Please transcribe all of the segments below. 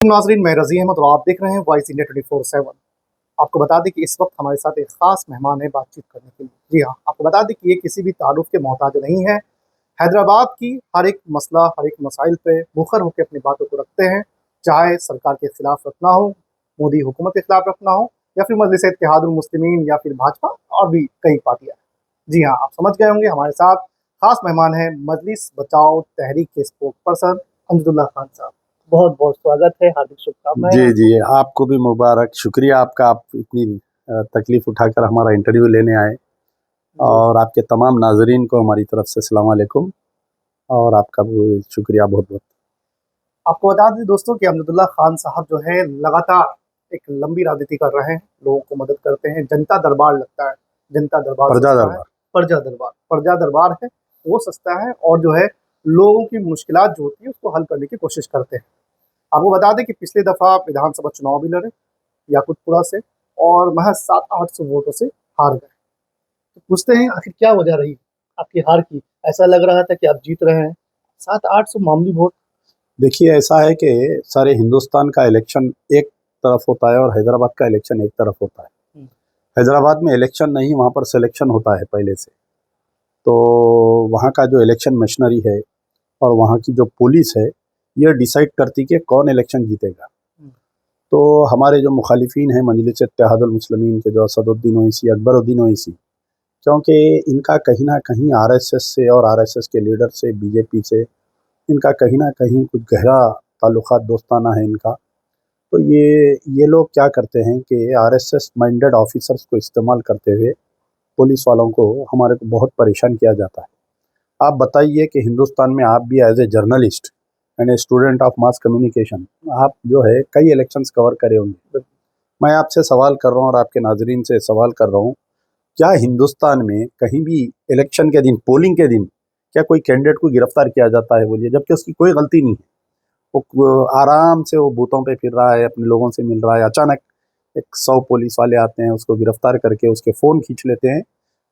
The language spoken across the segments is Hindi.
नाजरीन, मैं रज़ी अहमद और आप देख रहे हैं वॉइस इंडिया 24/7। आपको बता दें कि इस वक्त हमारे साथ एक ख़ास मेहमान है बातचीत करने के लिए। जी हाँ, आपको बता दें कि ये किसी भी तारुफ के मोहताज नहीं है। हैदराबाद की हर एक मसला, हर एक मसाइल पे मुखर होकर अपनी बातों को रखते हैं, चाहे सरकार के खिलाफ रखना हो, मोदी हुकूमत के खिलाफ रखना हो, या फिर मजलिस इत्तेहादुल मुस्लिमीन या फिर भाजपा और भी कई पार्टियाँ। जी हाँ, आप समझ गए होंगे, हमारे साथ खास मेहमान है मजलिस बचाओ तहरीक के स्पोक पर्सन अमजदुल्ला खान साहब। बहुत बहुत स्वागत है, हार्दिक शुभकामनाएं जी, आपको। जी, आपको भी मुबारक। शुक्रिया आपका, आप इतनी तकलीफ़ उठाकर हमारा इंटरव्यू लेने आए जी, और आपके तमाम नाज़रीन को हमारी तरफ से अस्सलाम वालेकुम और आपका भी शुक्रिया बहुत-बहुत। आपको बता दें दोस्तों कि अमजदुल्ला खान साहब जो है लगातार एक लंबी राजनीति कर रहे हैं, लोगों को मदद करते हैं, जनता दरबार लगता है, जनता दरबार प्रजा सस्ता है, दरबार। प्रजा दरबार है, वो सस्ता है और जो है लोगों की मुश्किलात जो होती है उसको हल करने की कोशिश करते हैं। आपको बता दें कि पिछली दफ़ा विधानसभा चुनाव भी लड़े याकुतपुरा से और महज़ 700-800 वोटों से हार गए। तो पूछते हैं आखिर क्या वजह रही आपकी हार की? ऐसा लग रहा था कि आप जीत रहे हैं, 700-800 मामूली वोट। देखिए, ऐसा है कि सारे हिंदुस्तान का इलेक्शन एक तरफ होता है और हैदराबाद का इलेक्शन एक तरफ होता है। हुँ, हैदराबाद में इलेक्शन नहीं, वहाँ पर सिलेक्शन होता है पहले से। तो वहाँ का जो इलेक्शन मशीनरी है और वहाँ की जो पुलिस है, ये डिसाइड करती है कि कौन इलेक्शन जीतेगा। हुँ, तो हमारे जो मुखालिफिन हैं मजलिस इत्तेहादुल मुस्लिमीन के, जो असदुद्दीन ओवैसी, अकबरुद्दीन ओवैसी, क्योंकि इनका कहीं न कहीं आरएसएस से और आरएसएस के लीडर से, बीजेपी से इनका कहीं न कहीं कुछ गहरा ताल्लुकात दोस्ताना है इनका। तो ये लोग क्या करते हैं कि आरएसएस माइंडेड ऑफिसर्स को इस्तेमाल करते हुए पुलिस वालों को, हमारे को बहुत परेशान किया जाता है। आप बताइए कि हिंदुस्तान में आप भी as a journalist and a student of mass communication, आप जो है कई इलेक्शंस कवर करे होंगे। मैं आपसे सवाल कर रहा हूँ और आपके नाज़रीन से सवाल कर रहा हूँ, क्या हिंदुस्तान में कहीं भी इलेक्शन के दिन, पोलिंग के दिन, क्या कोई कैंडिडेट को गिरफ्तार किया जाता है बोलिए? जबकि उसकी कोई गलती नहीं है। वो आराम से वो बूथों पे फिर रहा है, अपने लोगों से मिल रहा है, अचानक एक 100 पुलिस वाले आते हैं, उसको गिरफ्तार करके उसके फ़ोन खींच लेते हैं।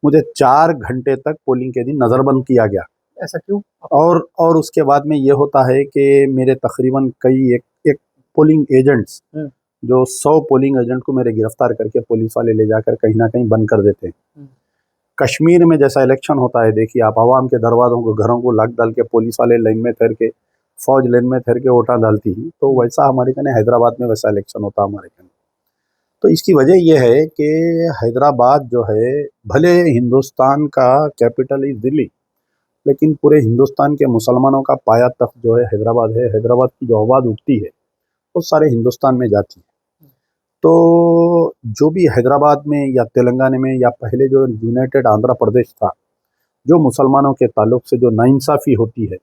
मुझे 4 घंटे तक पोलिंग के दिन नज़रबंद किया गया। ऐसा क्यों? और उसके बाद में ये होता है कि मेरे तकरीबन कई एक एक पोलिंग एजेंट्स, हुँ, जो 100 पोलिंग एजेंट को मेरे गिरफ्तार करके पुलिस वाले ले जाकर कहीं न कहीं बंद कर देते हैं। हुँ, कश्मीर में जैसा इलेक्शन होता है, देखिए आप, आवाम के दरवाज़ों को, घरों को लॉक डाल के पुलिस वाले लाइन में ठहर के, फ़ौज लाइन में ठहर के वोटां डालती है, तो हुँ, वैसा हमारे कने हैदराबाद में वैसा इलेक्शन होता हमारे कने। तो इसकी वजह ये है कि हैदराबाद जो है, भले हिंदुस्तान का कैपिटल इज़ दिल्ली, लेकिन पूरे हिंदुस्तान के मुसलमानों का पाया तख्त जो है हैदराबाद है। हैदराबाद की जो आवाज़ उठती है, वो सारे हिंदुस्तान में जाती है। तो जो भी हैदराबाद में या तेलंगाना में या पहले जो यूनाइटेड आंध्र प्रदेश था, जो मुसलमानों के ताल्लुक से जो नाइंसाफ़ी होती है,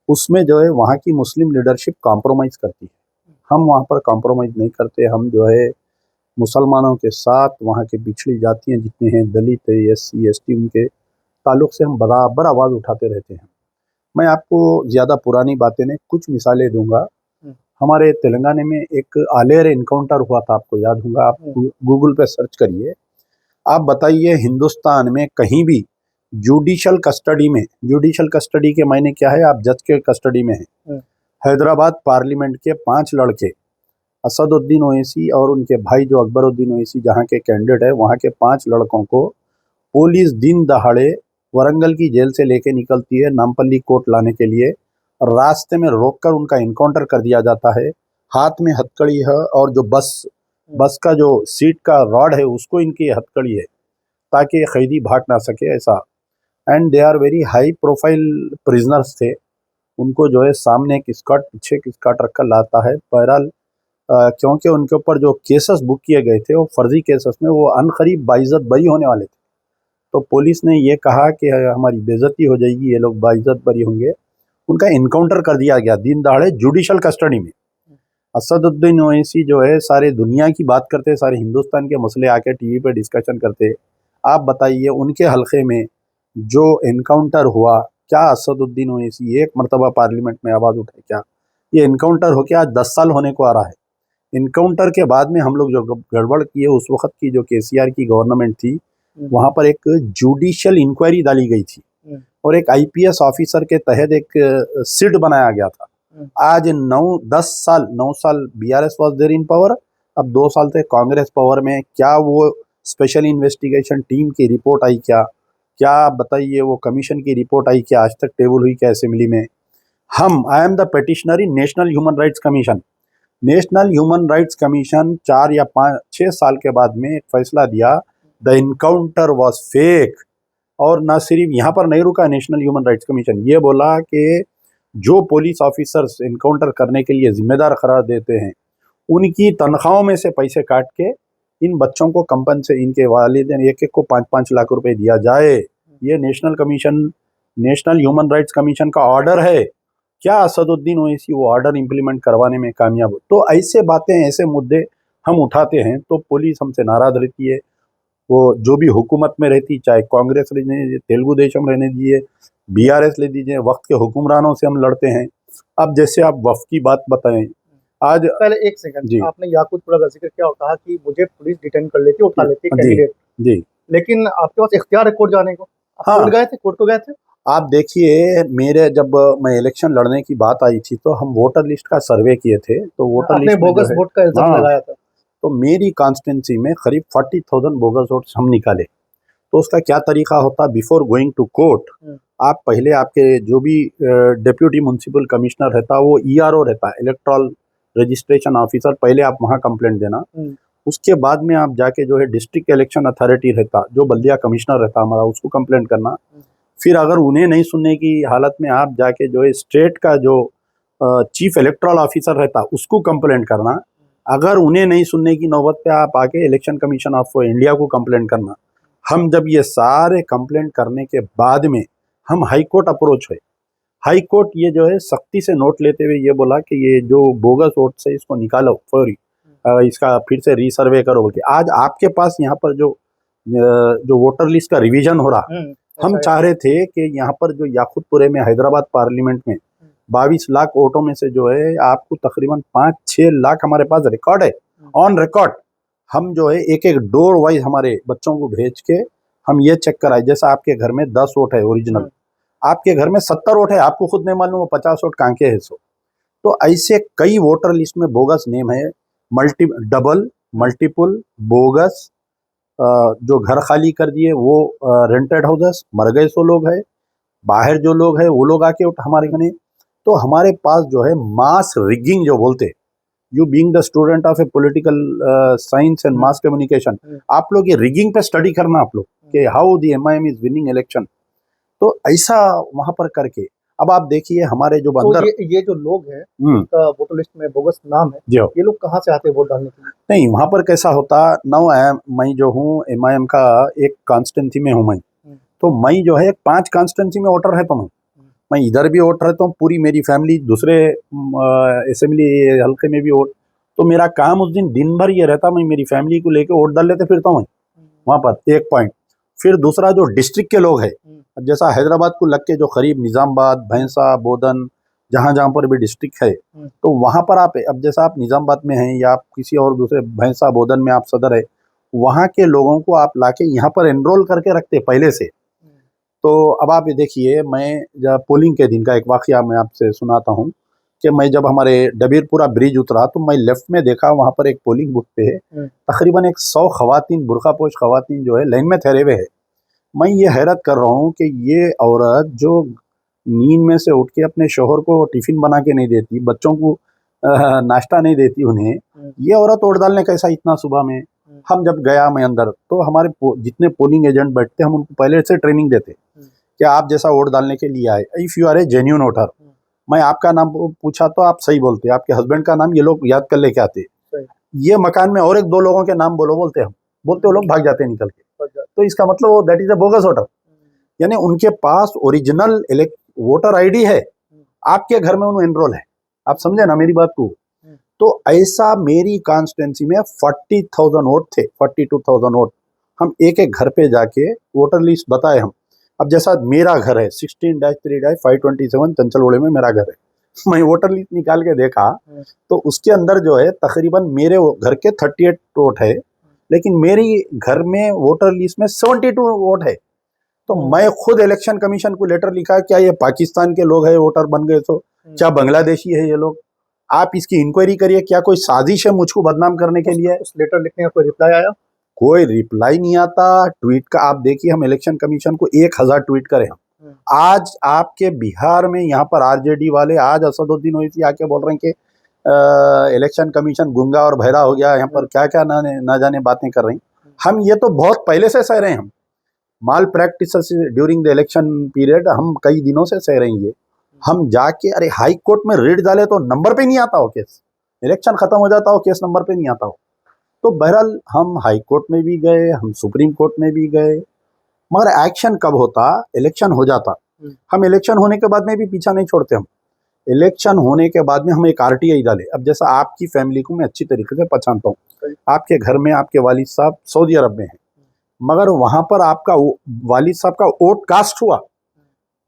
उसमें जो है वहाँ की मुस्लिम लीडरशिप कॉम्प्रोमाइज़ करती है। हम वहाँ पर कॉम्प्रोमाइज़ नहीं करते, हम जो है मुसलमानों के साथ, वहाँ की पिछड़ी जातियाँ जितनी हैं, दलित है, एससी, एसटी, उनके ताल्लुक से हम बराबर आवाज़ उठाते रहते हैं। मैं आपको ज़्यादा पुरानी बातें नहीं, कुछ मिसालें दूँगा। हुँ, हमारे तेलंगाना में एक आलेर एनकाउंटर हुआ था, आपको याद होगा, आप हुँ, गूगल पे सर्च करिए। आप बताइए, हिंदुस्तान में कहीं भी जुडिशल कस्टडी के मायने क्या है, आप जज के कस्टडी में हैं। हुँ, हैदराबाद पार्लियामेंट के 5 लड़के, असदुद्दीन ओवैसी और उनके भाई जो अकबरुद्दीन ओवैसी जहाँ के कैंडिडेट है, वहाँ के 5 लड़कों को पुलिस दिन दहाड़े वरंगल की जेल से लेके निकलती है नामपल्ली कोर्ट लाने के लिए, और रास्ते में रोककर उनका इनकाउंटर कर दिया जाता है। हाथ में हथकड़ी है और जो बस हुँ, बस का जो सीट का रॉड है, उसको इनकी हथकड़ी है, ताकि ये कैदी भाग ना सके, ऐसा। And they are very high profile prisoners थे। उनको जो है सामने एक स्कॉट, पीछे एक स्कॉट रखकर लाता है। बहरहाल क्योंकि उनके ऊपर जो केसेस बुक किए गए थे वो फर्जी केसेस में, वो अनकरीब बाइज्जत बरी होने वाले थे। तो पुलिस ने ये कहा कि हमारी बेइज्जती हो जाएगी, ये लोग बाइज्जत बरी होंगे। उनका इनकाउंटर कर दिया गया दिन दहाड़े जुडिशल कस्टडी में। असदुद्दीन ओवैसी जो है, सारे दुनिया की बात करते, सारे हिंदुस्तान के मसले आके टीवी पे डिस्कशन करते। आप बताइए, उनके हलके में जो एनकाउंटर हुआ, क्या असदुद्दीन ओवैसी एक मरतबा पार्लियामेंट में आवाज़ उठाए क्या? ये एनकाउंटर होके आज 10 साल होने को आ रहा है। एनकाउंटर के बाद में हम लोग जो गड़बड़ किए, उस वक़्त की जो केसीआर की गवर्नमेंट थी, हुँ, वहाँ पर एक जुडिशियल इंक्वायरी डाली गई थी हुँ, और एक आईपीएस ऑफिसर के तहत एक सिट बनाया गया था। आज 9 10 साल 9 साल BRS was there in power, अब 2 साल से कांग्रेस पावर में। क्या वो स्पेशल इन्वेस्टिगेशन टीम की रिपोर्ट आई क्या? क्या बताइए वो कमीशन की रिपोर्ट आई क्या? आज तक टेबल हुई क्या असेंबली में? I am the petitioner in national human rights commission. National human rights commission 4 या 5 6 साल के बाद में एक फैसला दिया, द इनकाउंटर वॉज फेक। और ना सिर्फ यहाँ पर नहीं रुका, नेशनल ह्यूमन राइट्स कमीशन ये बोला कि जो पुलिस ऑफिसर्स इनकाउंटर करने के लिए जिम्मेदार करार देते हैं, उनकी तनख्वाहों में से पैसे काट के इन बच्चों को कंपनसे इनके वालिदैन एक एक को 5-5 लाख रुपए दिया जाए। ये नेशनल ह्यूमन राइट्स कमीशन का ऑर्डर है। क्या असदुद्दीन ओवैसी वो ऑर्डर इंप्लीमेंट करवाने में कामयाब हो? तो ऐसे बातें, ऐसे मुद्दे हम उठाते हैं तो पुलिस हमसे नाराज रहती है। वो जो भी हुकूमत में रहती, चाहे कांग्रेस रहने दीजिए, तेलुगु देशम रहने दीजिए, BRS ले दीजिए, वक्त के हुक्मरानों से हम लड़ते हैं। अब जैसे आप वफ़ की बात बताएं, आज पहले एक सेकंड, जी आपने याकूतपुरा का जिक्र किया और कहा कि मुझे पुलिस डिटेन कर लेती, उठा लेती जी कैंडिडेट, जी लेकिन आपके पास इख्तियार है कोर्ट जाने को, आप हाँ, कोर्ट गए थे, कोर्ट को गए थे? आप देखिए, मेरे जब मैं इलेक्शन लड़ने की बात आई थी तो हम वोटर लिस्ट का सर्वे किए थे, तो वोटर आपने लिस्ट में जो बोगस है, वोट का इल्जाम हाँ, लगाया था। तो मेरी कॉन्स्टिट्यूंसी में करीब 40,000 बोगस वोट्स हम निकाले। तो उसका क्या तरीका होता, बिफोर गोइंग टू कोर्ट आप पहले आपके जो भी डिप्यूटी म्युनिसिपल कमिश्नर रहता, वो ERO रहता, इलेक्ट्रल रजिस्ट्रेशन ऑफिसर, पहले आप वहाँ कंप्लेंट देना। उसके बाद में आप जाके जो है डिस्ट्रिक्ट इलेक्शन अथॉरिटी रहता, जो बल्दिया कमिश्नर रहता हमारा, उसको कंप्लेंट करना। फिर अगर उन्हें नहीं सुनने की हालत में आप जाके जो है स्टेट का जो चीफ इलेक्ट्रल ऑफिसर रहता, उसको कंप्लेंट करना। अगर उन्हें नहीं सुनने की नौबत पे आप आके इलेक्शन कमीशन ऑफ इंडिया को कंप्लेंट करना। हम जब ये सारे कंप्लेंट करने के बाद में हम हाई कोर्ट अप्रोच हुए। हाई कोर्ट ये जो है सख्ती से नोट लेते हुए ये बोला कि ये जो बोगस वोट है इसको निकालो फौरी, इसका फिर से रीसर्वे करो बोल के। आज आपके पास यहाँ पर जो वोटर लिस्ट का रिवीजन हो रहा, हम चाह रहे थे कि यहाँ पर जो याकूतपुरे में हैदराबाद पार्लियामेंट में 22 लाख वोटों में से जो है आपको तकरीबन 5-6 लाख हमारे पास रिकॉर्ड है, ऑन रिकॉर्ड। हम जो है एक एक डोर वाइज हमारे बच्चों को भेज के हम ये चेक कराए, जैसा आपके घर में 10 वोट है ओरिजिनल, आपके घर में 70 वोट है, आपको खुद नहीं मालूम वो 50 वोट कहाँ के है। सो तो ऐसे कई वोटर लिस्ट में बोगस नेम है, मल्टीपल बोगस, जो घर खाली कर दिए वो रेंटेड हाउसेस, मर गए सो लोग है, बाहर जो लोग है वो लोग आके हमारे घने। तो हमारे पास जो है मास रिगिंग जो बोलते, you being the student of A political science and mass communication, आप लोग ये रिगिंग पे स्टडी करना आप लोग कि how the MIM is winning election. तो ऐसा वहां पर करके अब आप देखिए हमारे जो तो अंदर ये जो लोग हैं जिनका वोटर लिस्ट में बोगस नाम है, जो ये लोग कहाँ से आते हैं वोट डालने के लिए? नहीं, वहां पर कैसा होता, मैं जो हूँ MIM का एक कॉन्स्टिट्यूंसी में हूँ मैं, तो मैं जो है 5 कॉन्स्टिट्यूंसी में वोटर रहता हूँ। मैं इधर भी वोट रहता हूँ, पूरी मेरी फैमिली दूसरे असेंबली हल्के में भी वोट। तो मेरा काम उस दिन भर ये रहता, मैं मेरी फैमिली को लेके वोट डाल लेते फिरता हूँ वहाँ पर, एक पॉइंट। फिर दूसरा जो डिस्ट्रिक्ट के लोग हैं, जैसा हैदराबाद को लग के जो करीब निज़ामबाद, भैंसा, बोधन, जहाँ जहाँ पर भी डिस्ट्रिक्ट है, तो वहाँ पर आप, अब जैसा आप निज़ामबाद में हैं या आप किसी और दूसरे भैंसा बोधन में आप सदर है, वहाँ के लोगों को आप लाके यहाँ पर एनरोल करके रखते पहले से। तो अब आप ये देखिए, मैं जब पोलिंग के दिन का एक वाकया मैं आपसे सुनाता हूँ कि मैं जब हमारे डबीरपुरा ब्रिज उतरा तो मैं लेफ्ट में देखा, वहाँ पर एक पोलिंग बूथ पे तकरीबन 100 खवातीन, बुरखापोश खवातीन जो है लाइन में ठहरे हुए है। मैं ये हैरत कर रहा हूँ कि ये औरत जो नींद में से उठ के अपने शोहर को टिफिन बना के नहीं देती, बच्चों को नाश्ता नहीं देती उन्हें, ये औरत वोट डालने कैसा इतना सुबह में। हम जब गया मैं अंदर, तो हमारे जितने पोलिंग एजेंट बैठते हम उनको पहले से ट्रेनिंग देते कि आप जैसा वोट डालने के लिए आए, if you are a genuine voter, मैं आपका नाम पूछा तो आप सही बोलते, आपके हस्बैंड का नाम ये लोग याद कर लेके आते, ये मकान में और 1-2 लोगों के नाम बोलो बोलते, हम बोलते वो लोग भाग जाते निकल के। तो इसका मतलब वो that is a bogus voter, यानी उनके पास ओरिजिनल वोटर ID है, आपके घर में उन्हें एनरोल है। आप समझे ना मेरी बात को? तो ऐसा मेरी कॉन्स्टिट्यूंसी में 40,000 वोट थे, 42,000 वोट। हम एक एक घर पे जाके वोटर लिस्ट बताए हम। अब जैसा मेरा घर है 16-3-527 चंचलगुड़े में मेरा घर है, मैं वोटर लिस्ट निकाल के देखा तो उसके अंदर जो है तकरीबन मेरे घर के 38 वोट है, लेकिन मेरी घर में वोटर लिस्ट में 72 वोट है। तो मैं खुद इलेक्शन कमीशन को लेटर लिखा, क्या ये पाकिस्तान के लोग हैं वोटर बन गए? तो क्या बांग्लादेशी है ये लोग? आप इसकी इंक्वायरी करिए, क्या कोई साजिश है मुझको बदनाम करने के लिए? उस लेटर लिखने का कोई रिप्लाई आया? कोई रिप्लाई नहीं आता। ट्वीट का आप देखिए, हम इलेक्शन कमीशन को 1000 ट्वीट करे हम। आज आपके बिहार में यहाँ पर आरजेडी वाले आज असदुद्दीन ओवैसी आके बोल रहे हैं कि इलेक्शन कमीशन गूंगा और बहरा हो गया, यहाँ पर क्या क्या ना जाने बातें कर रही हैं। हम ये तो बहुत पहले से सह रहे हैं, हम malpractice during the election period हम कई दिनों से सह रहे हैं ये। हम जाके अरे हाई कोर्ट में रेड डाले तो नंबर पे नहीं आता हो केस, इलेक्शन खत्म हो जाता हो केस नंबर पे नहीं आता हो। तो बहरहाल हम हाई कोर्ट में भी गए, हम सुप्रीम कोर्ट में भी गए, मगर एक्शन कब होता? इलेक्शन हो जाता। हम इलेक्शन होने के बाद में भी पीछा नहीं छोड़ते। हम इलेक्शन होने के बाद में हम एक आरटीआई डाले। अब जैसा आपकी फैमिली को मैं अच्छी तरीके से पहचानता हूँ, आपके घर में आपके वालिद साहब सऊदी अरब में हैं, मगर वहाँ पर आपका वालिद साहब का वोट कास्ट हुआ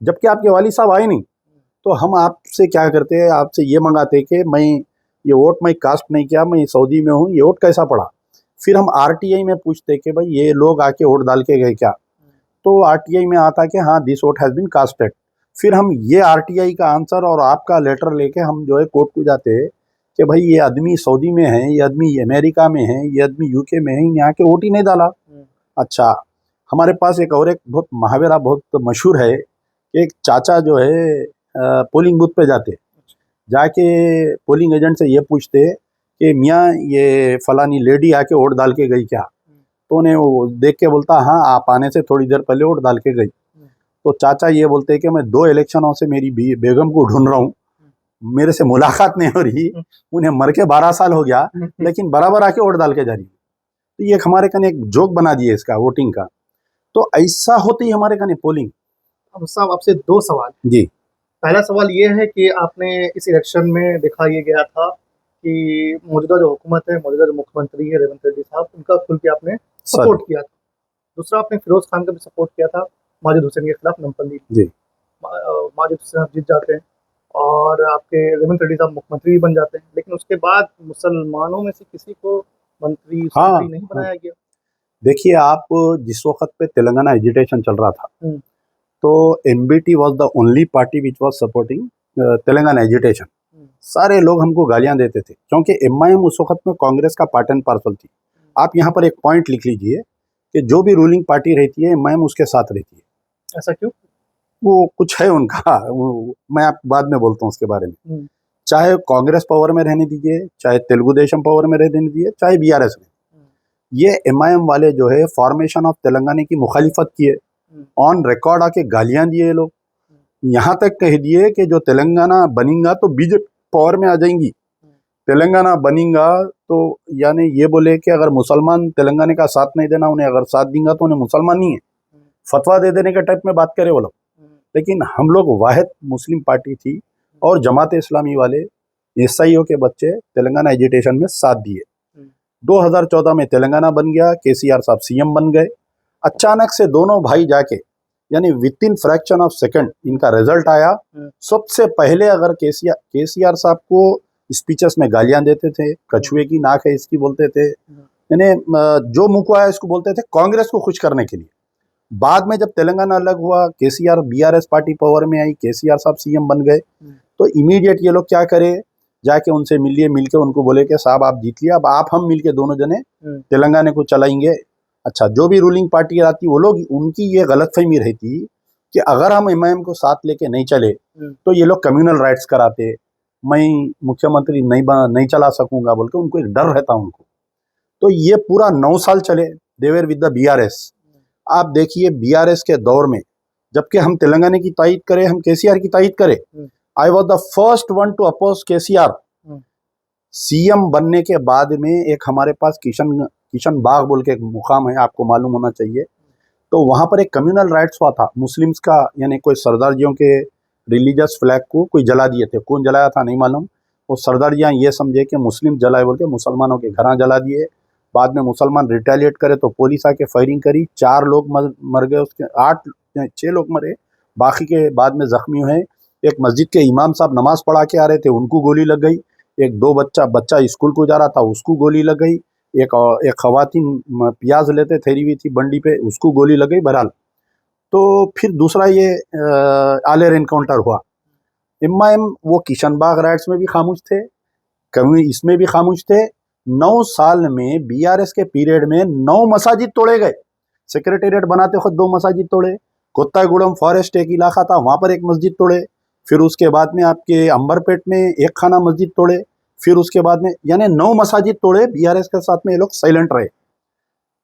जबकि आपके वालिद साहब आए नहीं। तो हम आपसे क्या करते हैं, आपसे ये मंगाते कि मैं ये वोट मैं कास्ट नहीं किया, मैं सऊदी में हूँ, ये वोट कैसा पड़ा? फिर हम आरटीआई में पूछते कि भाई ये लोग आके वोट डाल के गए क्या? तो आरटीआई में आता कि हाँ this vote has been casted. फिर हम ये आरटीआई का आंसर और आपका लेटर लेके हम जो है कोर्ट को जाते हैं कि भाई ये आदमी सऊदी में है, ये आदमी अमेरिका में है, ये आदमी यूके में है, यहाँ के वोट ही नहीं डाला। अच्छा, हमारे पास एक और एक बहुत मुहावरा बहुत मशहूर है, एक चाचा जो है पोलिंग बूथ पे जाके पोलिंग एजेंट से ये पूछते कि मियाँ ये फलानी लेडी आके वोट डाल के गई क्या? तो उन्हें वो देख के बोलता हाँ आप आने से थोड़ी देर पहले वोट डाल के गई। तो चाचा ये बोलते कि मैं 2 इलेक्शनों से मेरी बेगम को ढूंढ रहा हूँ, मेरे से मुलाकात नहीं हो रही, उन्हें मर के 12 साल हो गया लेकिन बराबर आके वोट डाल के जा रही है। तो ये हमारे कने एक जोक बना दिए इसका वोटिंग का। तो ऐसा होती है हमारे कने पोलिंग। अब साहब आपसे 2 सवाल जी। पहला सवाल ये है कि आपने इस इलेक्शन में देखा ये गया था कि मौजूदा जो हुकूमत है, मौजूदा जो मुख्यमंत्री है रेवंत रेड्डी साहब, उनका खुल के आपने सपोर्ट किया था। दूसरा आपने फिरोज खान का भी सपोर्ट किया था माजिद हुसैन के खिलाफ नमपल्ली। जी। माजिद हुसैन जीत जाते हैं और आपके रेवंत रेड्डी साहब मुख्यमंत्री भी बन जाते हैं, लेकिन उसके बाद मुसलमानों में से किसी को मंत्री नहीं बनाया गया। देखिए आप जिस वक्त पे तेलंगाना एजिटेशन चल रहा था तो MBT was the only party which was supporting Telangana agitation. सारे लोग हमको गालियां देते थे क्योंकि एमआईएम उस वक्त में कांग्रेस का पार्ट एंड पार्सल थी। आप यहाँ पर एक पॉइंट लिख लीजिए कि जो भी रूलिंग पार्टी रहती है एमआईएम उसके साथ रहती है। ऐसा क्यों? वो कुछ है उनका, मैं आपको बाद में बोलता हूँ उसके बारे में। चाहे कांग्रेस पावर में रहने दीजिए, चाहे तेलुगु देशम पावर में रहने दीजिए, चाहे बीआरएस में, ये एमआईएम वाले जो है फॉर्मेशन ऑफ तेलंगाना की मुखालिफत किए, ऑन रिकॉर्ड आके गालियां दिए लोग, यहाँ तक कह दिए कि जो तेलंगाना बनेगा तो बीजेपी पावर में आ जाएंगी, तेलंगाना बनेगा तो यानी ये बोले कि अगर मुसलमान तेलंगाना का साथ नहीं देना, उन्हें अगर साथ देंगे तो उन्हें मुसलमान नहीं है, फतवा दे देने के टाइप में बात करे वो लोग। लेकिन हम लोग वाहिद मुस्लिम पार्टी थी और जमात इस्लामी वाले ईसाइयों के बच्चे तेलंगाना एजिटेशन में साथ दिए। 2014 में तेलंगाना बन गया, केसीआर साहब सीएम बन गए। अचानक से दोनों भाई जाके यानी with in fraction of second इनका रिजल्ट आया। सबसे पहले अगर केसीआर साहब को स्पीचेस में गालियां देते थे, कछुए की नाक है इसकी बोलते थे, यानी जो मुंह को आया इसको बोलते थे कांग्रेस को खुश करने के लिए। बाद में जब तेलंगाना अलग हुआ, केसीआर बीआरएस पार्टी पावर में आई, केसीआर साहब सीएम बन गए, तो इमीडिएट ये लोग क्या करे, जाके उनसे मिलके उनको बोले कि साहब आप जीत लिया, अब आप हम मिलके दोनों जने तेलंगाना को चलाएंगे। अच्छा, जो भी रूलिंग पार्टी आती वो लोग उनकी ये गलतफहमी रहती कि अगर हम एमआईएम को साथ लेके नहीं चले तो ये लोग कम्युनल राइट्स कराते, मैं मुख्यमंत्री नहीं चला सकूंगा बोल के उनको एक डर रहता उनको। तो ये पूरा 9 साल चले देवर विद द बीआरएस। आप देखिए बीआरएस के दौर में जबकि हम तेलंगाना की तायीद करें, हम केसीआर की तायीद करें, I was the first one to oppose KCR. CM बनने के बाद में एक हमारे पास किशन बाग बोल के एक मुकाम है, आपको मालूम होना चाहिए, तो वहाँ पर एक कम्युनल राइट्स हुआ था मुस्लिम्स का, यानी कोई सरदार जियों के रिलीजियस फ्लैग को कोई जला दिए थे, कौन जलाया था नहीं मालूम, वो सरदार जियाँ ये समझे कि मुस्लिम जलाए बोल के मुसलमानों के घर जला दिए। बाद में मुसलमान रिटेलिएट करे तो पुलिस आके फायरिंग करी, 4 लोग मर गए, उसके 6 लोग मरे, बाकी के बाद में जख्मी हुए। एक मस्जिद के इमाम साहब नमाज पढ़ा के आ रहे थे, उनको गोली लग गई। एक 2 बच्चा स्कूल को जा रहा था, उसको गोली लग गई। एक खवातीन प्याज लेते ठहरी हुई थी बंडी पे, उसको गोली लग गई। बहरहाल तो फिर दूसरा ये आलेर एनकाउंटर हुआ। एमआईएम वो किशनबाग राइट्स में भी खामोश थे, कभी इसमें भी खामोश थे। 9 साल में बीआरएस के पीरियड में 9 मसाजिद तोड़े गए। सेक्रेटेरिएट बनाते खुद 2 मसाजिद तोड़े। कोत्तागुड़म फॉरेस्ट एक इलाका था, वहाँ पर एक मस्जिद तोड़े। फिर उसके बाद में आपके अंबरपेट में एक खाना मस्जिद तोड़े। फिर उसके बाद में यानी 9 मसाजिद तोड़े। बीआरएस के साथ में ये लोग साइलेंट रहे।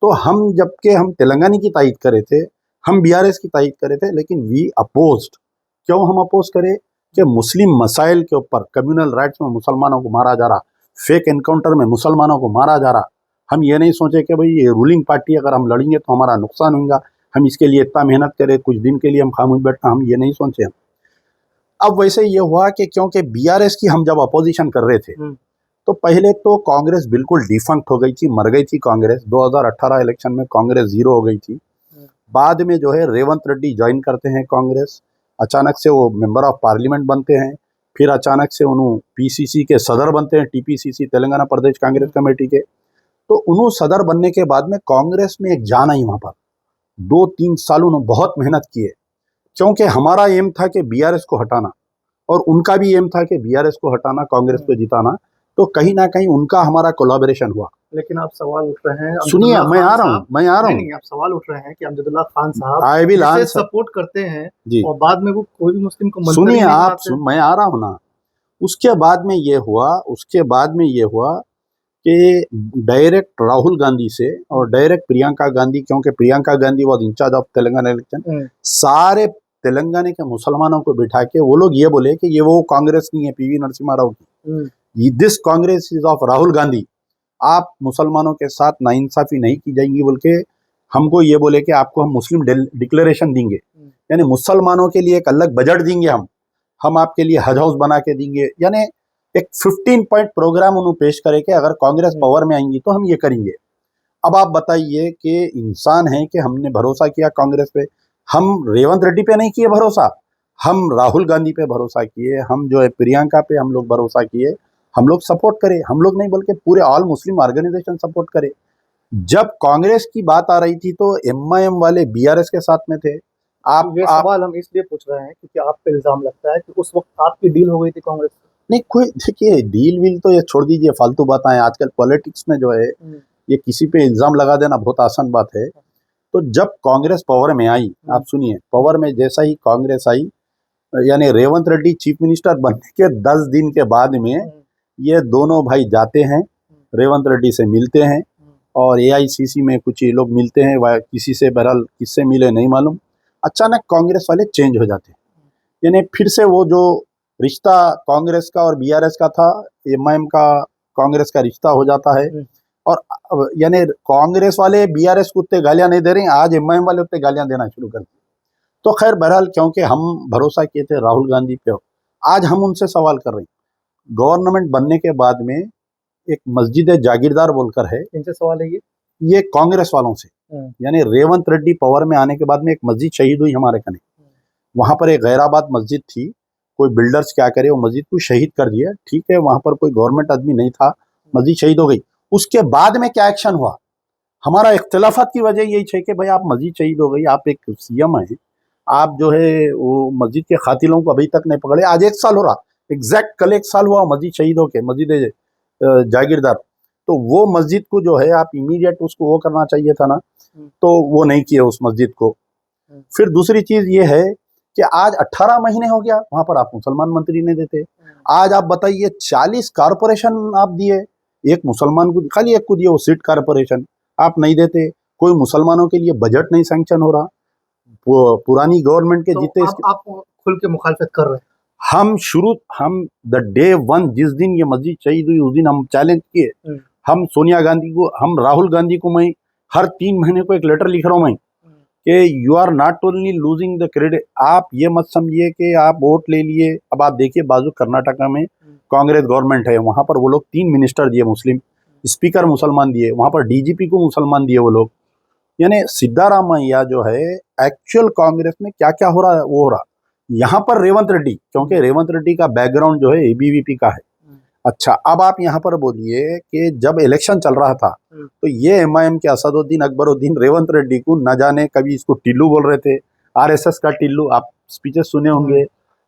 तो हम जबकि हम तेलंगाना की तायद करे थे, हम बीआरएस की तायद करे थे, लेकिन वी अपोज्ड। क्यों हम अपोज करें? कि मुस्लिम मसाइल के ऊपर, कम्युनल राइट्स में मुसलमानों को मारा जा रहा, फेक एनकाउंटर में मुसलमानों को मारा जा रहा। हम ये नहीं सोचे कि भाई ये रूलिंग पार्टी अगर हम लड़ेंगे तो हमारा नुकसान होगा, हम इसके लिए इतना मेहनत करें, कुछ दिन के लिए हम खामोश बैठना, हम ये नहीं सोचे। अब वैसे ये हुआ कि क्योंकि बीआरएस की हम जब अपोजिशन कर रहे थे तो पहले तो कांग्रेस बिल्कुल डिफंक्ट हो गई थी, मर गई थी कांग्रेस। 2018 इलेक्शन में कांग्रेस जीरो हो गई थी। बाद में जो है रेवंत रेड्डी ज्वाइन करते हैं कांग्रेस। अचानक से वो मेंबर ऑफ पार्लियामेंट बनते हैं। फिर अचानक से उन्होंने पीसीसी के सदर बनते हैं, टीपीसीसी तेलंगाना प्रदेश कांग्रेस कमेटी के। तो उन्होंने सदर बनने के बाद में कांग्रेस में एक जान आई वहाँ पर। 2-3 साल उन्होंने बहुत मेहनत किए, क्योंकि हमारा एम था कि बीआरएस को हटाना और उनका भी एम था कि बीआरएस को हटाना, कांग्रेस को जिताना। तो कहीं ना कहीं उनका हमारा कोलैबोरेशन हुआ। लेकिन आप सवाल उठ रहे हैं, सुनिए, मैं आ रहा हूँ। नहीं, आप सवाल उठ रहे हैं कि अमजदुल्ला खान साहब आई विल जिसे आंसर सपोर्ट करते हैं जी। और बाद में वो कोई भी मुस्लिम को मंत्री सुनिए नहीं आप, बनाते। मैं आ रहा हूँ ना। उसके बाद में ये हुआ कि डायरेक्ट राहुल गांधी से और डायरेक्ट प्रियंका गांधी, क्योंकि Priyanka Gandhi was incharge of Telangana election, सारे तेलंगाना के मुसलमानों को बिठा के वो लोग ये बोले कि ये वो कांग्रेस नहीं है पीवी नरसिम्हा राव की, this Congress is of Rahul Gandhi. आप मुसलमानों के साथ नाइंसाफी नहीं की जाएंगी बोल के हमको ये बोले कि आपको हम मुस्लिम डिक्लेरेशन देंगे, यानी मुसलमानों के लिए एक अलग बजट देंगे, हम आपके लिए हज हाउस बना के देंगे। यानी एक 15 पॉइंट प्रोग्राम उन्होंने पेश करे कि अगर कांग्रेस पावर में आएंगी तो हम ये करेंगे। अब आप बताइए कि इंसान है कि हमने भरोसा किया कांग्रेस पे, हम रेवंत रेड्डी पे नहीं किए भरोसा, हम राहुल गांधी पे भरोसा किए, हम जो है प्रियंका पे हम लोग भरोसा किए, हम लोग सपोर्ट करे, हम लोग नहीं बल्कि पूरे ऑल मुस्लिम ऑर्गेनाइजेशन सपोर्ट करे। जब कांग्रेस की बात आ रही थी तो एमआईएम वाले बीआरएस के साथ में थे। ये सवाल हम इसलिए पूछ रहे हैं क्योंकि आप पे इल्जाम लगता है कि उस वक्त आपकी डील हो गई थी कांग्रेस से। नहीं, कोई देखिए डील वील तो ये छोड़ दीजिए, फालतू बातें। आजकल पॉलिटिक्स में जो है ये किसी पे इल्जाम लगा देना बहुत आसान बात है। तो जब कांग्रेस पावर में आई, आप सुनिए, पावर में जैसा ही कांग्रेस आई, यानी रेवंत रेड्डी चीफ मिनिस्टर बनने के 10 दिन के बाद में ये दोनों भाई जाते हैं, रेवंत रेड्डी से मिलते हैं और एआईसीसी में कुछ ये लोग मिलते हैं, वह किसी से, बहरहाल किससे मिले नहीं मालूम। अचानक कांग्रेस वाले चेंज हो जाते हैं, यानी फिर से वो जो रिश्ता कांग्रेस का और बीआरएस का था, एमआईएम का कांग्रेस का रिश्ता हो जाता है। और यानी कांग्रेस वाले बीआरएस को उतने गालियां नहीं दे रहे हैं, आज एमआईएम वाले उतने गालियां देना शुरू कर दिए। तो खैर बहरहाल, क्योंकि हम भरोसा किए थे राहुल गांधी पे, आज हम उनसे सवाल कर रहे हैं। गवर्नमेंट बनने के बाद में एक मस्जिद जागीरदार बोलकर है, इनसे सवाल है ये कांग्रेस वालों से, यानी रेवंत रेड्डी पावर में आने के बाद में एक मस्जिद शहीद हुई हमारे कने। वहां पर एक गैराबाद मस्जिद थी, कोई बिल्डर्स क्या करे, वो मस्जिद को शहीद कर दिया। ठीक है, वहां पर कोई गवर्नमेंट आदमी नहीं था, मस्जिद शहीद हो गई। उसके बाद में क्या एक्शन हुआ? हमारा इख्तिलाफात की वजह यही है कि भाई आप मस्जिद शहीद हो गई, आप एक सीएम है, आप जो है वो मस्जिद के खातिलों को अभी तक नहीं पकड़े। आज 1 साल हो रहा, एग्जैक्ट कल 1 साल हुआ मस्जिद शहीद होके, मस्जिद जागीरदार। तो वो मस्जिद को जो है आप इमीडिएट उसको वो करना चाहिए था ना, तो वो नहीं किया उस मस्जिद को। फिर दूसरी चीज ये है कि आज 18 महीने हो गया, वहां पर आप मुसलमान मंत्री नहीं देते। आज आप बताइए 40 कारपोरेशन आप दिए, एक मुसलमान को, खाली एक को दिए, वो सीट कारपोरेशन आप नहीं देते। कोई मुसलमानों के लिए बजट नहीं सैंक्शन हो रहा। पुरानी गवर्नमेंट के तो जितने आप खुल के मुखालफत कर रहे हैं। हम द डे 1 जिस दिन ये मस्जिद शहीद हुई उस दिन हम चैलेंज किए। हम सोनिया गांधी को, हम राहुल गांधी को, मैं हर 3 महीने को एक लेटर लिख रहा हूँ मैं कि you are not only losing the credit. आप ये मत समझिए कि आप वोट ले लिए। अब आप देखिए बाजू कर्नाटका में कांग्रेस गवर्नमेंट है, वहां पर वो लोग 3 मिनिस्टर दिए मुस्लिम, स्पीकर मुसलमान दिए, वहां पर डीजीपी को मुसलमान दिए वो लोग। यानी सिद्धारामैया जो है एक्चुअल कांग्रेस में क्या क्या हो रहा है वो हो रहा। यहाँ पर रेवंत रेड्डी, क्योंकि रेवंत रेड्डी का बैकग्राउंड जो है एबीवीपी का है। अच्छा, अब आप यहाँ पर बोलिए कि जब इलेक्शन चल रहा था तो ये एमआईएम के असदुद्दीन अकबरुद्दीन रेवंत रेड्डी को न जाने, कभी इसको टिल्लू बोल रहे थे, आरएसएस का टिल्लू, आप स्पीचेस सुने होंगे,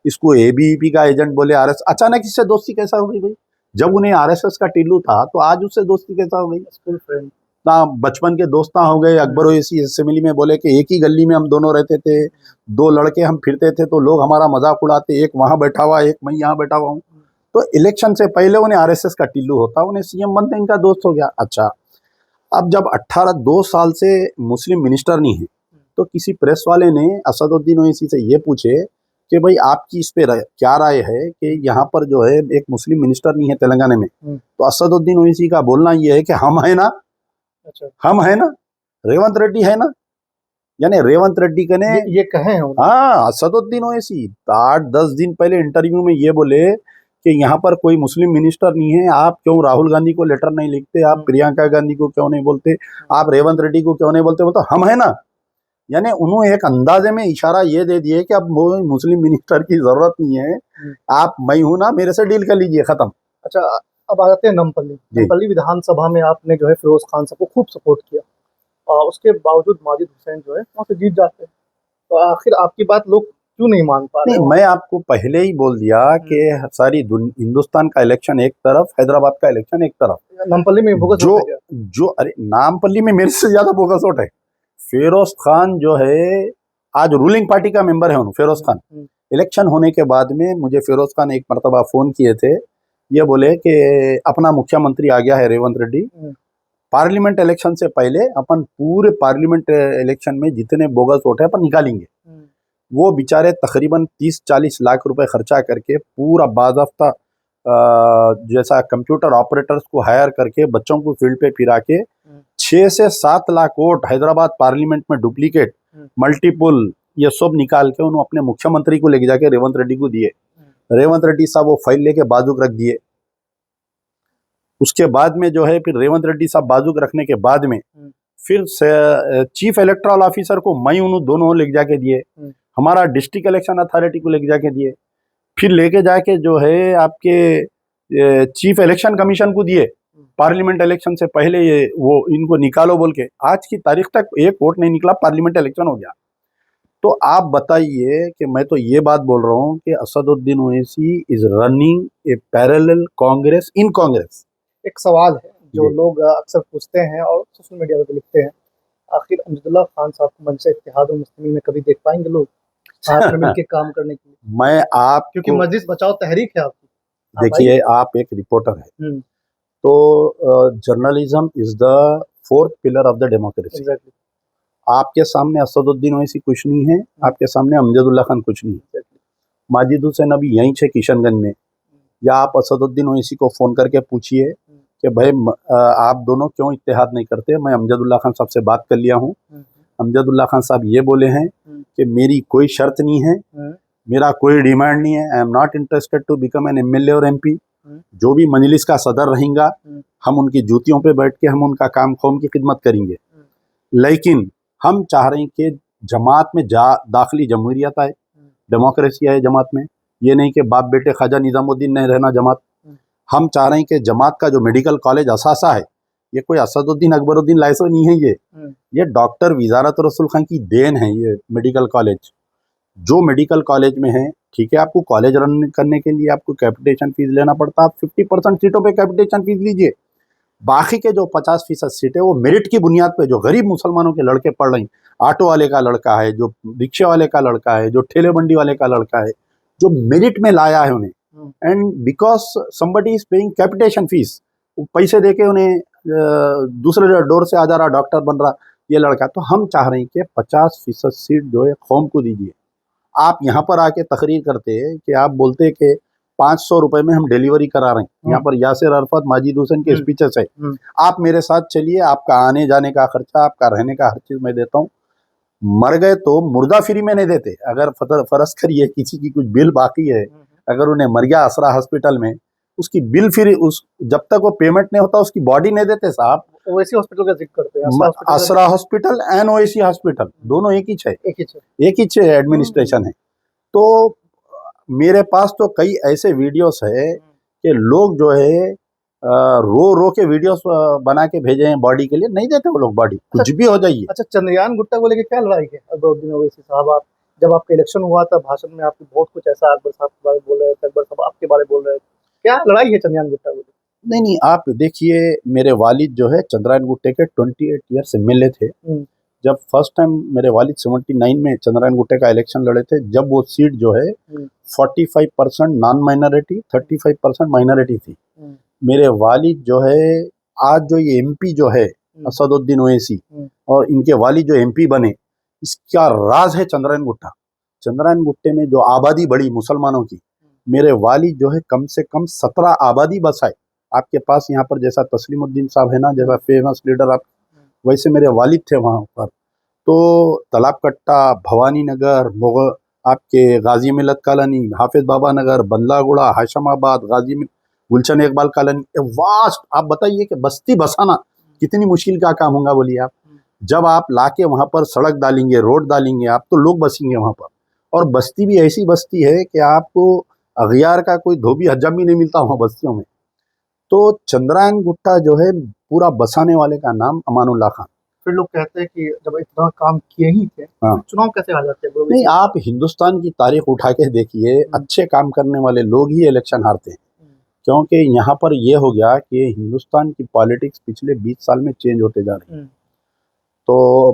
इसको एबीवीपी का एजेंट बोले, आरएस। अचानक इससे दोस्ती कैसा हो गई भाई? जब उन्हें आरएसएस का टिल्लू था तो आज उससे दोस्ती कैसा हो गई? स्कूल फ्रेंड ना बचपन के दोस्त ना हो गए। अकबर ओवैसी असेंबली में बोले कि एक ही गली में हम दोनों रहते थे, दो लड़के हम फिरते थे तो लोग हमारा मजाक उड़ाते, एक वहां बैठा हुआ एक मैं यहाँ बैठा हुआ हूँ। तो इलेक्शन से पहले उन्हें आरएसएस का टिल्लू होता, उन्हें सीएम बनते इनका दोस्त हो गया। अच्छा, अब जब 2 साल से मुस्लिम मिनिस्टर नहीं है तो किसी प्रेस वाले ने असदुद्दीन ओवैसी से ये पूछे कि भाई आपकी इस पे क्या राय है कि यहाँ पर जो है एक मुस्लिम मिनिस्टर नहीं है तेलंगाना में। तो असदुद्दीन ओवैसी का बोलना ये है कि हम है ना, अच्छा हम है ना, रेवंत रेड्डी है ना। यानी रेवंत रेड्डी के ने ये कहे हैं उन्होंने। हाँ, असदुद्दीन ओवैसी 8-10 दिन पहले इंटरव्यू में ये बोले कि यहाँ पर कोई मुस्लिम मिनिस्टर नहीं है, आप क्यों राहुल गांधी को लेटर नहीं लिखते, आप प्रियंका गांधी को क्यों नहीं बोलते, आप रेवंत रेड्डी को क्यों नहीं बोलते, वो तो हम है ना। यानी उन्होंने एक अंदाजे में इशारा ये दे दिए कि अब मुस्लिम मिनिस्टर की जरूरत नहीं है, आप मैं हूं ना, मेरे से डील कर लीजिए, खत्म। अच्छा, अब आ जाते हैं नमपल्ली। नमपल्ली विधानसभा में आपने जो है फिरोज खान साहब को खूब सपोर्ट किया और उसके बावजूद माजिद हुसैन जो है वहाँ से जीत जाते हैं, तो आखिर आपकी बात लोग क्यों नहीं मान पा रहे? नहीं, मैं आपको पहले ही बोल दिया कि सारी हिंदुस्तान का इलेक्शन एक तरफ, हैदराबाद का इलेक्शन एक तरफ। नमपल्ली में बोगस जो वोट है क्या? जो अरे नामपल्ली में मेरे से ज्यादा बोगस वोट है। फिरोज खान जो है आज रूलिंग पार्टी का मेंबर है, फिरोज खान। इलेक्शन होने के बाद में मुझे फिरोज खान एक मरतबा फोन किए थे, ये बोले कि अपना मुख्यमंत्री आ गया है रेवंत रेड्डी, पार्लियामेंट इलेक्शन से पहले अपन पूरे पार्लियामेंट इलेक्शन में जितने बोगस वोट है अपन निकालेंगे। वो बेचारे तकरीबन 30-40 लाख रुपए खर्चा करके पूरा बाज़ाफ्ता जैसा कंप्यूटर ऑपरेटर्स को हायर करके बच्चों को फील्ड पे फिरा के 6 से 7 लाख वोट हैदराबाद पार्लियामेंट में डुप्लीकेट मल्टीपल ये सब निकाल के उन्होंने अपने मुख्यमंत्री को लेके जाके रेवंत रेड्डी को दिए। रेवंत रेड्डी साहब वो फाइल लेके बाजूक रख दिए। उसके बाद में जो है फिर रेवंत रेड्डी साहब बाजूक रखने के बाद में फिर चीफ इलेक्टोरल ऑफिसर को मैं उन्होंने दोनों लेके जाके दिए, हमारा डिस्ट्रिक्ट इलेक्शन अथॉरिटी को लेके जाके दिए, फिर लेके जाके जो है आपके चीफ इलेक्शन कमीशन को दिए पार्लियामेंट इलेक्शन से पहले, ये वो इनको निकालो बोल के। आज की तारीख तक एक वोट नहीं निकला, पार्लियामेंट इलेक्शन हो गया। तो आप बताइए कि मैं तो ये बात बोल रहा हूँ कि Asaduddin Owaisi is running a parallel Congress in Congress. एक सवाल है जो लोग अक्सर पूछते हैं और सोशल मीडिया पर भी लिखते हैं, आखिर अमजदुल्ला खान साहब को मंच इत्तेहाद मुस्लिमीन में कभी देख पाएंगे लोग साथ में मिलकर काम करने के लिए? मैं आप क्योंकि मजलिस बचाओ तहरीक है आपकी। देखिए, आप एक रिपोर्टर है तो journalism is the 4th pillar of the democracy. Exactly. आपके सामने असदुद्दीन ओवैसी कुछ नहीं है, आपके सामने अमजदुल्ला खान कुछ नहीं है। माजिद हुसैन अभी यहीं से किशनगंज में, या आप असदुद्दीन ओवैसी को फोन करके पूछिए कि भाई आप दोनों क्यों इत्तेहाद नहीं करते। मैं अमजदुल्ला खान साहब से बात कर लिया हूँ, अमजदुल्ला खान साहब ये बोले हैं कि मेरी कोई शर्त नहीं है, मेरा कोई डिमांड नहीं है, I am not interested to become an MLA और एमपी। जो भी मजलिस का सदर रहेगा हम उनकी जूतियों पे बैठ के हम उनका काम कौम की खिदमत करेंगे, लेकिन हम चाह रहे हैं कि जमात में दाखिली जमहूरियत आए, डेमोक्रेसी आए जमात में। ये नहीं कि बाप बेटे ख्वाजा निजामुद्दीन नहीं रहना जमात। हम चाह रहे हैं कि जमात का जो मेडिकल कॉलेज असासा है, ये कोई असदुद्दीन अकबरुद्दीन लाइसो नहीं है, ये डॉक्टर विजारत रसूल खान की देन है। ये मेडिकल कॉलेज जो मेडिकल कॉलेज में है, ठीक है, आपको कॉलेज रन करने के लिए आपको कैपिटेशन फीस लेना पड़ता है, आप 50% सीटों पे कैपिटेशन फीस लीजिए। बाकी के जो 50% सीटें वो मेरिट की बुनियाद पे जो गरीब मुसलमानों के लड़के पढ़ रहे हैं, ऑटो वाले का लड़का है, जो रिक्शे वाले का लड़का है, जो ठेले बंडी वाले का लड़का है, जो मेरिट में लाया है उन्हें, and because somebody is paying capitation fees, पैसे देके उन्हें दूसरे डोर से आ जा रहा, डॉक्टर बन रहा ये लड़का। तो हम चाह रहे हैं कि 50% सीट जो है कौम को दीजिए। आप यहाँ पर आके तकरीर करते कि आप बोलते कि 500 रुपए में हम डिलीवरी करा रहे हैं, यहाँ पर यासिर अरफत माजिद हुसैन के स्पीचेस है, आप मेरे साथ चलिए, आपका आने जाने का खर्चा, आपका रहने का हर चीज मैं देता हूँ। मर गए तो मुर्दा फ्री में नहीं देते। अगर फर्ज करिए किसी की कुछ बिल बाकी है, अगर उन्हें मर गया असरा हॉस्पिटल में, उसकी बिल फिर उस जब तक वो पेमेंट नहीं होता उसकी बॉडी नहीं देते साहब। ओवैसी हॉस्पिटल का जिक्र करते हैं, असरा हॉस्पिटल एंड ओवैसी हॉस्पिटल दोनों एक ही छे एडमिनिस्ट्रेशन है। तो मेरे पास तो कई ऐसे वीडियोस है कि लोग जो है रो के वीडियोस बना के भेजे हैं बॉडी के लिए, नहीं देते वो लोग बॉडी, कुछ भी हो जाइए। अच्छा, चंद्रयान गुट्टा को लेके क्या लड़ाई है अकबरुद्दीन ओवैसी साहब? आप जब आपका इलेक्शन हुआ था भाषण में आपने बहुत कुछ ऐसा अकबर साहब के बारे में बोल रहे थे, अकबर साहब आपके बारे में बोल रहे थे, क्या लड़ाई है चंद्रयान गुट्टा को? नहीं नहीं, आप देखिए, मेरे वालिद जो है चंद्रायन गुट्टे के 28 ईयर्स एमएलए थे। जब फर्स्ट टाइम मेरे वालिद 79 में चंद्रायन गुट्टे का इलेक्शन लड़े थे, जब वो सीट जो है 45% नॉन माइनॉरिटी, 35% माइनॉरिटी थी। मेरे वालिद जो है, आज जो ये एमपी जो है असदुद्दीन ओवैसी, और इनके वालिद जो एमपी बने, इसका राज है चंद्रायन गुट्टा। चंद्रायन गुट्टे में जो आबादी बढ़ी मुसलमानों की, मेरे वालिद जो है कम से कम 17 आबादी बसाए। आपके पास यहाँ पर जैसा तस्लीमुद्दीन साहब है ना, जैसा फेमस लीडर, आप वैसे मेरे वालिद थे वहाँ पर। तो तालाब कट्टा, भवानी नगर, आपके गाजी मिलत कॉलोनी, हाफिज बाबा नगर, बंदलागुड़ा, हाशमाबाद, गुलशन इकबाल कॉलोनी, वास्ट। आप बताइए कि बस्ती बसाना कितनी मुश्किल का काम होगा, बोलिए आप। जब आप लाके वहाँ पर सड़क डालेंगे, रोड डालेंगे, आप तो लोग बसेंगे वहाँ पर। और बस्ती भी ऐसी बस्ती है कि आपको अगियार का कोई धोबी हज्जाम भी नहीं मिलता वहाँ बस्तियों में। तो चंद्रायन गुट्टा जो है, पूरा बसाने वाले का नाम अमानुल्लाह खान। फिर लोग कहते हैं कि जब इतना काम किए ही थे, हाँ। तो चुनाव कैसे आ जाते हैं? नहीं, आप हिंदुस्तान की तारीख उठा के देखिए, अच्छे काम करने वाले लोग ही इलेक्शन हारते हैं। क्योंकि यहाँ पर यह हो गया कि हिंदुस्तान की पॉलिटिक्स पिछले 20 साल में चेंज होते जा रही है। तो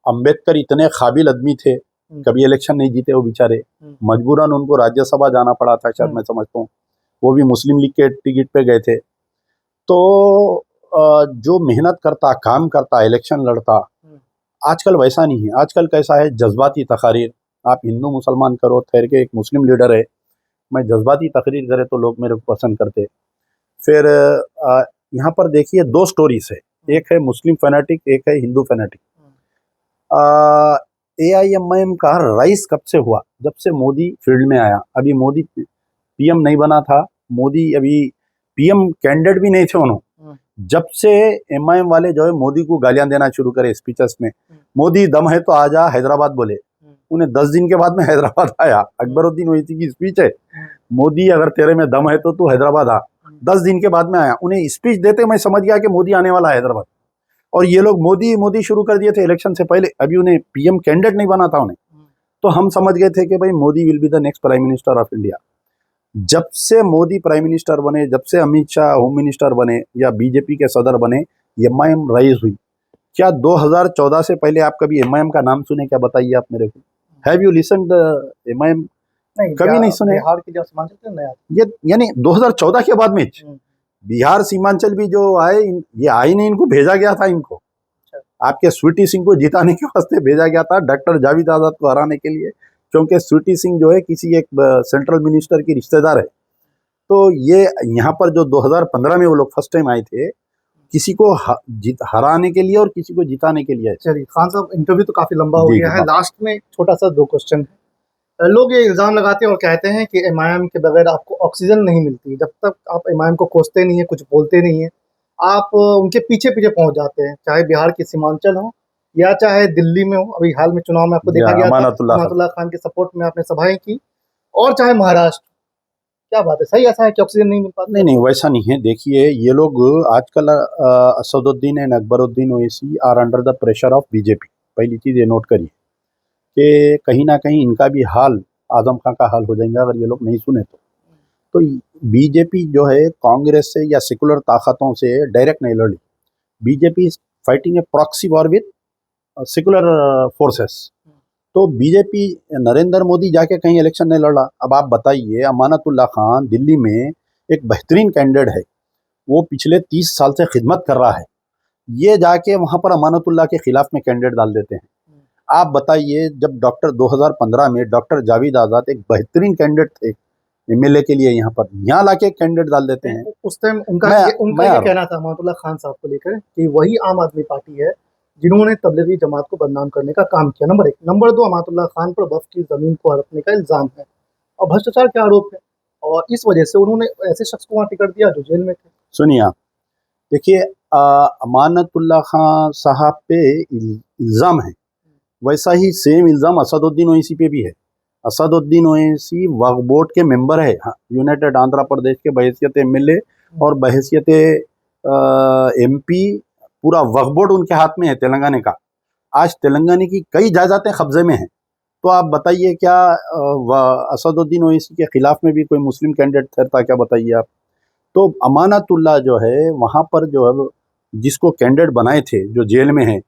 अम्बेडकर इतने काबिल आदमी थे, कभी इलेक्शन नहीं जीते वो बेचारे, मजबूरन उनको राज्यसभा जाना पड़ा था, शायद मैं समझता हूँ। वो भी मुस्लिम लीग के टिकट पे गए थे। तो जो मेहनत करता, काम करता, इलेक्शन लड़ता, आजकल वैसा नहीं है। आजकल कैसा है, जज्बाती तकारीर। आप हिंदू मुसलमान करो, ठहर के एक मुस्लिम लीडर है, मैं जज्बाती तकरीर करे तो लोग मेरे को पसंद करते। फिर यहाँ पर देखिए, दो स्टोरीज है, एक है मुस्लिम फैनाटिक, एक है हिंदू फैनाटिक। AIMIM का राइज कब से हुआ? जब से मोदी फील्ड में आया। अभी मोदी पीएम नहीं बना था, मोदी अभी पीएम कैंडिडेट भी नहीं थे उन्होंने। जब से MIM वाले जो है मोदी को गालियां देना शुरू करे स्पीचेस में, मोदी दम है तो आजा हैदराबाद बोले, उन्हें 10 दिन के बाद में हैदराबाद आया। अकबरुद्दीन ओवैसी की स्पीच है, मोदी अगर तेरे में दम है तो तू हैदराबाद आ। 10 दिन के बाद में आया। उन्हें स्पीच देते मैं समझ गया कि मोदी आने वाला है हैदराबाद। और ये लोग मोदी मोदी शुरू कर दिए थे इलेक्शन से पहले। अभी उन्हें पीएम कैंडिडेट नहीं बना था उन्हें, तो हम समझ गए थे कि भाई Modi will be the next prime minister of India. जब से मोदी प्राइम मिनिस्टर बने, जब से अमित शाह होम मिनिस्टर बने या बीजेपी के सदर बने, MIM राइज हुई। क्या 2014 से पहले आप कभी MIM का नाम सुने? क्या बताइए आप मेरे को। Have you listened MIM? कभी नहीं सुने। बिहार की जो सीमांचल नया, ये यानी 2014 के बाद में बिहार सीमांचल भी जो आए, ये आए नहीं, इनको भेजा गया था। इनको आपके स्वीटी सिंह को जिताने के वास्ते भेजा गया था, डॉक्टर जावेद आजाद को हराने के लिए, क्योंकि स्वीटी सिंह जो है किसी एक सेंट्रल मिनिस्टर की रिश्तेदार है। तो ये यहाँ पर जो 2015 में वो लोग फर्स्ट टाइम आए थे, किसी को हराने के लिए और किसी को जिताने के लिए। चलिए खान साहब, इंटरव्यू तो काफी लंबा हो गया है, लास्ट में छोटा सा 2 क्वेश्चन है। लोग ये इल्जाम लगाते हैं और कहते हैं कि MIM के बगैर आपको ऑक्सीजन नहीं मिलती। जब तक आप MIM को कोसते नहीं है, कुछ बोलते नहीं है, आप उनके पीछे पीछे पहुंच जाते हैं, चाहे बिहार की सीमांचल हो या चाहे दिल्ली में हो। अभी हाल में चुनाव में आपको देखा गया था, अमानतुल्लाह खान के सपोर्ट में आपने सभाएं की, और चाहे महाराष्ट्र। क्या बात है, सही ऐसा है कि ऑक्सीजन नहीं मिल पाता? नहीं, वैसा नहीं है। देखिए, ये लोग आजकल Asaduddin and Akbaruddin Owaisi are under the pressure of BJP. पहली चीज़ ये नोट करिए कि कहीं ना कहीं इनका भी हाल आजम खां का हाल हो जाएगा अगर ये लोग नहीं सुने तो बीजेपी जो है कांग्रेस से या सेकुलर ताकतों से डायरेक्ट नहीं लड़ी। BJP is fighting a proxy war with secular forces. तो बीजेपी, नरेंद्र मोदी जाके कहीं इलेक्शन नहीं लड़ा। अब आप बताइए, अमानतुल्लाह खान दिल्ली में एक बेहतरीन कैंडिडेट है, वो पिछले 30 साल से खिदमत कर रहा है, ये जाके वहाँ पर अमानतुल्लाह के खिलाफ में कैंडिडेट डाल देते हैं। आप बताइए, जब 2015 में डॉक्टर जावेद आजाद एक बेहतरीन कैंडिडेट थे MLA के लिए, यहाँ लाके कैंडिडेट डाल देते हैं। उस टाइम उनका ये कहना था अमानतुल्लाह खान साहब को लेकर कि वही आम आदमी पार्टी है जिन्होंने तबलीगी जमात को बदनाम करने का काम किया, नंबर 1। नंबर 2, अमानतुल्लाह खान पर वक्फ की जमीन को हड़पने का इल्जाम है और भ्रष्टाचार के आरोप है, और इस वजह से उन्होंने ऐसे शख्स को वहाँ टिकट दिया जो जेल में थे। सुनिए आप, देखिए, अमानतुल्लाह खान साहब पे इल्ज़ाम है, वैसा ही सेम इल्ज़ाम असदुद्दीन ओवैसी पे भी है। असदुद्दीन ओवैसी वक्फ बोर्ड के मेंबर है, यूनाइटेड आंध्र प्रदेश के बहैसियत MLA और बहैसियत MP। पूरा वक्फ बोर्ड उनके हाथ में है तेलंगाना का। आज तेलंगाना की कई जायदादें कब्जे में हैं। तो आप बताइए क्या असदुद्दीन ओवैसी के खिलाफ में भी कोई मुस्लिम कैंडिडेट ठहरता, क्या बताइए आप। तो अमानतुल्लाह जो है वहाँ पर जो है जिसको कैंडिडेट बनाए थे जो जेल में है,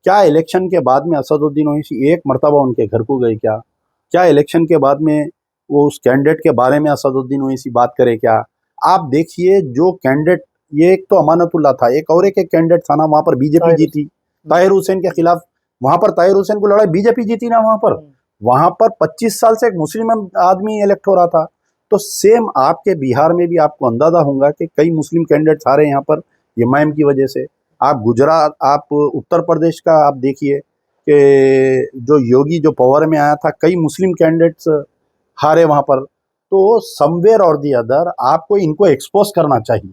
क्या इलेक्शन के बाद में असदुद्दीन ओवैसी एक मरतबा उनके घर को गए क्या? क्या इलेक्शन के बाद में वो उस कैंडिडेट के बारे में असदुद्दीन ओवैसी बात करे क्या? आप देखिए जो कैंडिडेट, ये एक तो अमानतुल्लाह था, एक कैंडिडेट था ना वहाँ पर बीजेपी जीती ताहिर हुसैन के खिलाफ। वहाँ पर ताहिर हुसैन को लड़ाई बीजेपी जीती ना वहाँ पर 25 साल से एक मुस्लिम आदमी इलेक्ट हो रहा था। तो सेम आपके बिहार में भी आपको अंदाजा होगा कि कई मुस्लिम कैंडिडेट्स आ रहे हैं यहाँ पर एमआईएम की वजह से। आप गुजरात, आप उत्तर प्रदेश का आप देखिए कि जो योगी जो पावर में आया था, कई मुस्लिम कैंडिडेट्स हारे वहाँ पर। तो समवेयर और दी अदर आपको इनको एक्सपोज करना चाहिए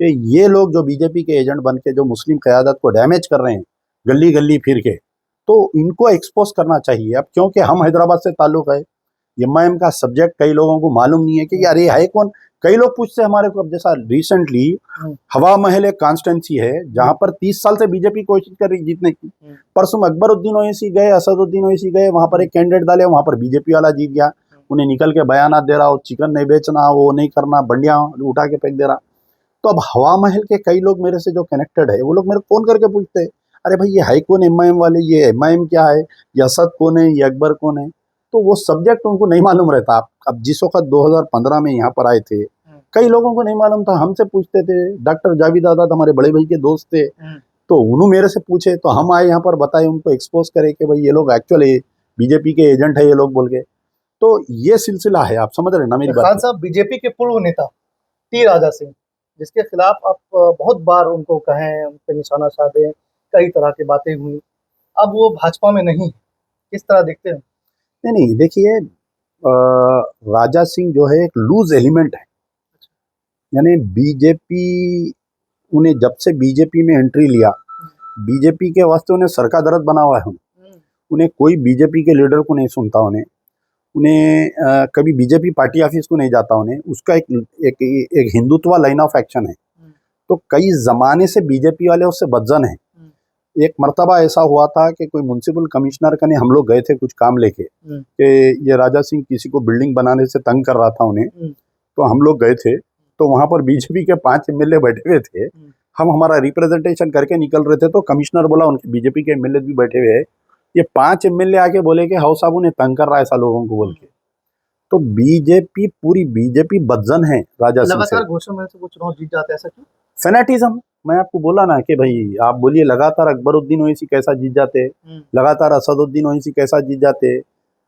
कि ये लोग जो बीजेपी के एजेंट बन के जो मुस्लिम क़यादत को डैमेज कर रहे हैं गली गली फिर के, तो इनको एक्सपोज करना चाहिए। अब क्योंकि हम हैदराबाद से ताल्लुक़ है, एमआईएम का सब्जेक्ट कई लोगों को मालूम नहीं है कि यार ये है कौन। कई लोग पूछते हैं हमारे को, अब जैसा रिसेंटली हवा महल एक कॉन्स्टिट्यूंसी है जहां पर 30 साल से बीजेपी कोशिश कर रही जीतने की। परसों अकबरुद्दीन ओवैसी गए, असदुद्दीन ओवैसी गए, वहां पर एक कैंडिडेट डाले, वहां पर बीजेपी वाला जीत गया। उन्हें निकल के बयान दे रहा हो चिकन नहीं बेचना, वो नहीं करना, बंडियां उठा के फेंक दे रहा। तो अब हवा महल के कई लोग मेरे से जो कनेक्टेड है वो लोग मेरे को फोन करके पूछते हैं, अरे भाई ये है कौन एमआईएम वाले, ये एमआईएम क्या है, ये असद कौन है, ये अकबर कौन है। तो वो सब्जेक्ट उनको नहीं मालूम रहता। अब जिस वक्त 2015 में यहाँ पर आए थे, कई लोगों को नहीं मालूम था, हमसे पूछते थे। डॉक्टर जावेद आजाद हमारे बड़े भाई के दोस्त थे, तो उन्होंने मेरे से पूछे, तो हम आए यहाँ पर बताए, उनको एक्सपोज करे कि भाई ये लोग एक्चुअली बीजेपी के एजेंट है ये लोग बोल के। तो ये सिलसिला है, आप समझ रहे ना मेरी बात। खान साहब, बीजेपी के पूर्व नेता टी राजा सिंह, जिसके खिलाफ आप बहुत बार उनको कहें, उन पे निशाना साधे, कई तरह की बातें हुई, अब वो भाजपा में नहीं, किस तरह देखते हैं? नहीं, देखिए राजा सिंह जो है एक लूज एलिमेंट है, यानी बीजेपी, उन्हें जब से बीजेपी में एंट्री लिया, बीजेपी के वास्ते उन्हें सर का दर्द बना हुआ है। उन्हें कोई बीजेपी के लीडर को नहीं सुनता, उन्हें कभी बीजेपी पार्टी ऑफिस को नहीं जाता, उन्हें उसका एक हिंदुत्व लाइन ऑफ एक्शन है। तो कई ज़माने से बीजेपी वाले उससे बदजन है। एक मर्तबा ऐसा हुआ था कि कोई म्युनिसिपल कमिश्नर का हम लोग गए थे कुछ काम लेके, कि ये राजा सिंह किसी को बिल्डिंग बनाने से तंग कर रहा था उन्हें, तो हम लोग गए थे। तो वहाँ पर बीजेपी के 5 एमएलए बैठे हुए थे, हम हमारा रिप्रेजेंटेशन करके निकल रहे थे, तो कमिश्नर बोला उनके बीजेपी के एमएलए भी बैठे हुए हैं, ये 5 एमएलए आके बोले कि हाउ साहब उन्हें तंग कर रहा है ऐसा लोगों को बोल के। तो बीजेपी, पूरी बीजेपी बदजन है राजा सिंह से। लगातार घोषणा में से वो चुनाव जीत जाते हैं, ऐसा क्यों? फेनेटिज्म, मैं आपको बोला ना कि भाई आप बोलिए लगातार अकबरुद्दीन ओवैसी कैसा जीत जाते, लगातार असदुद्दीन ओवैसी कैसा जीत जाते,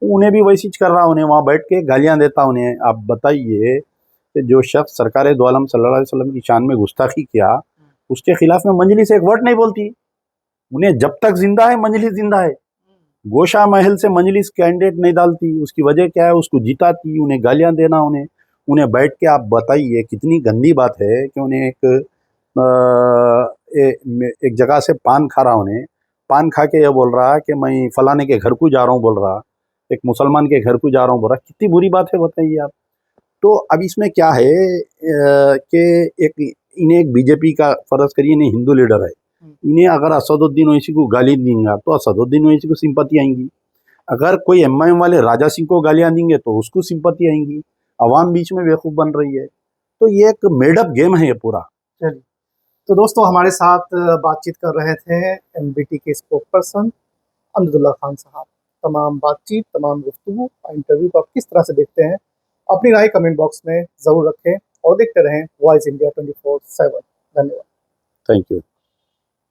उन्हें भी वैसी कर रहा, उन्हें वहाँ बैठ के गालियाँ देता उन्हें। आप बताइए कि जो शख्स सरकार दो आलम सल्लल्लाहु अलैहि वसल्लम की शान में गुस्ताखी किया, उसके खिलाफ में मंजलिस एक वर्ड नहीं बोलती। उन्हें जब तक जिंदा है मंजलिस जिंदा है। गोशा महल से मंजलिस कैंडिडेट नहीं डालती, उसकी वजह क्या है, उसको जिताती, उन्हें गालियाँ देना, उन्हें बैठ के, आप बताइए कितनी गंदी बात है कि उन्हें एक जगह से पान खा रहा, उन्हें पान खा के ये बोल रहा कि मैं फलाने के घर को जा रहा हूँ, बोल रहा एक मुसलमान के घर को जा रहा हूँ, बोल रहा, कितनी बुरी बात है बताइए आप। तो अब इसमें क्या है कि इन्हें एक बीजेपी का फर्ज करिए, इन्हें हिंदू लीडर है, इन्हें अगर असदुद्दीन ओवैसी को गाली देंगे तो असदुद्दीन ओवैसी को सिंपत्ति आएंगी। अगर कोई एमआईएम वाले राजा सिंह को गालियां देंगे तो उसको सिंपत्ति आएंगी। अवाम बीच में बेवकूफ़ बन रही है। तो ये एक मेडअप गेम है ये पूरा। चलिए, तो दोस्तों हमारे साथ बातचीत कर रहे थे एमबीटी के स्पोक्सपर्सन अमजदुल्ला खान साहब। तमाम बातचीत, तमाम गुफ्तगू, इंटरव्यू को आप किस तरह से देखते हैं, अपनी राय कमेंट बॉक्स में ज़रूर रखें और देखते रहें वॉइस इंडिया 24/7। धन्यवाद। Thank you.